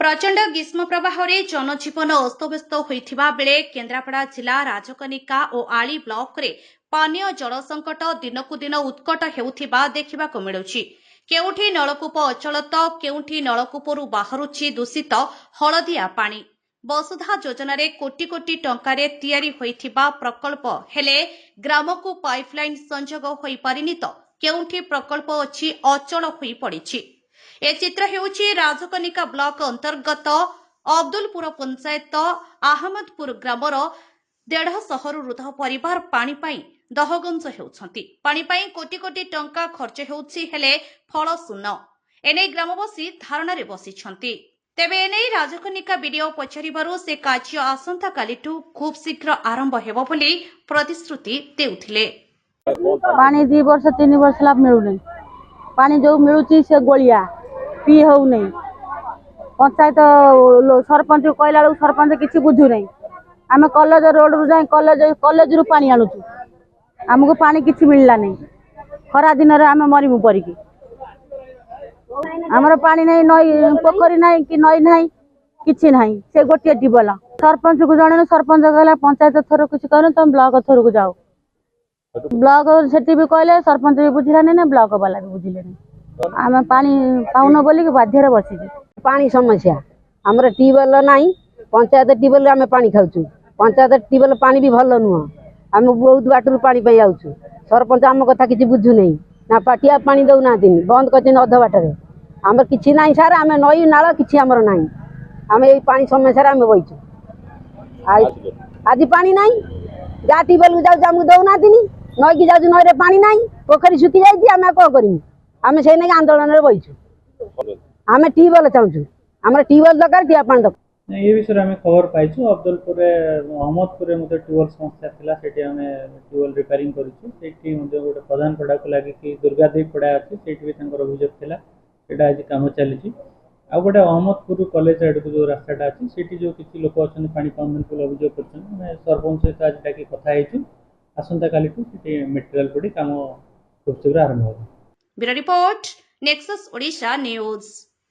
प्रचंड ग्रीष्म प्रवाह जनजीवन अस्तव्यस्त होता बेले केन्द्रापड़ा जिला राजकनिका और आली ब्लॉक रे पानीय जल संकट दिनकू दिन उत्कट हेउथिबा देखिबाकू मिलुछि। केउठी नलकूप अचल तो केउठी नलकूपरू बाहरुछि दूषित हलदिया पानी। वसुधा योजना रे कोटी कोटी टंकारे तैयारी होइथिबा प्रकल्प हेले ग्रामकू पाइपलाइन संजोग होई पारिनि तो केउठी प्रकल्प अछि अचल होई पड़िछि। ए चित्र हेउछि राजकनिका ब्लॉक अंतर्गत अब्दुलपुर पंचायत आहमदपुर ग्रामर 150 रुध परिवार पानी पाई दहगंज हेउछंती। पानी पाई कोटी कोटी टंका खर्च हेउछि हेले फल शून्य। एने ग्रामवासी धारणा रे बसिछंती। तेबे एने राजकनिका वीडियो पचारिबारु से कार्य आसंता कालिठू खूब शीघ्र आरंभ हेबो बोली प्रतिश्रुति देउथिले। पानी 2 वर्ष 3 वर्ष ला मिलुनी। पानी जो मिलुची से गोलिया पी हो नहीं। पंचायत सरपंच कहला सरपंच किसी बुझु नहीं। आम कॉलेज रोड रु जाए कॉलेज रु पानी आणुचु। आमको पानी किसी मिलला नहीं। खरा दिन रे आम मरिमु परिकी। हमर पानी नहीं नई पोखरी नहीं कि नई नहीं किछि नहीं से गोटे टिबल सरपंच को जणे सरपंच कहला पंचायत थरो किछि करू तुम ब्लॉक थरो को जाओ। ब्लॉक सेठी भी कहले सरपंच भी बुझिला नहीं ब्लॉक वाला भी बुझिले नहीं। आम पानी पाउन बोली बाध्य बसी पानी समस्या आमर ट्यूबवेल नहीं पंचायत ट्यूबवेल आम पानी खाऊँ। पंचायत ट्यूबवेल पानी भी भल नुह। आम बहुत बाटर पानी पाई आउछु। सरपंच आम कथा किसी बुझु नहीं ना पाटिया पानी दौना बंद कर अध बाटर आम कि ना सार आम नई नाल कि आमर ना आम ये पानी समस्या आम बहीचु। आज पानी ना जहाँ ट्यूबवेल जाऊँ आमको दौना नई की जाऊँ नई पानी ना पोखरी सुखी जाइए आम कौन करमु। आम से नहीं आंदोलन में बहीचु। आम ट्यूबवेल चाहूँ आम ट्यूबवेल दरकार टिया पानी दरकार। ये विषय में खबर पाइछु अब्दुलपुर अहमदपुर मते ट्यूबवेल समस्या थिला सेठी हमें ट्यूबवेल रिपेयरिंग करूछु। सेठी मते गोटे प्रधान पड़ा को लागि कि दुर्गादेवी पड़ा अछि सेठी भी तंकर अभियोग थिला सेटा आज काम चली। आ गोटे अहमदपुर कॉलेज आड़ को जो रास्ताटा अछि सेठी जो किछि लोक अछन पानी पाउन को अभियोग करछन मैं सरपंच सहित आज डाकी कथा हेछु। आसंता काली को सेठी मटेरियल पड़ी काम खूब शीघ्र आरंभ हो। Bureau report nexus Odisha news.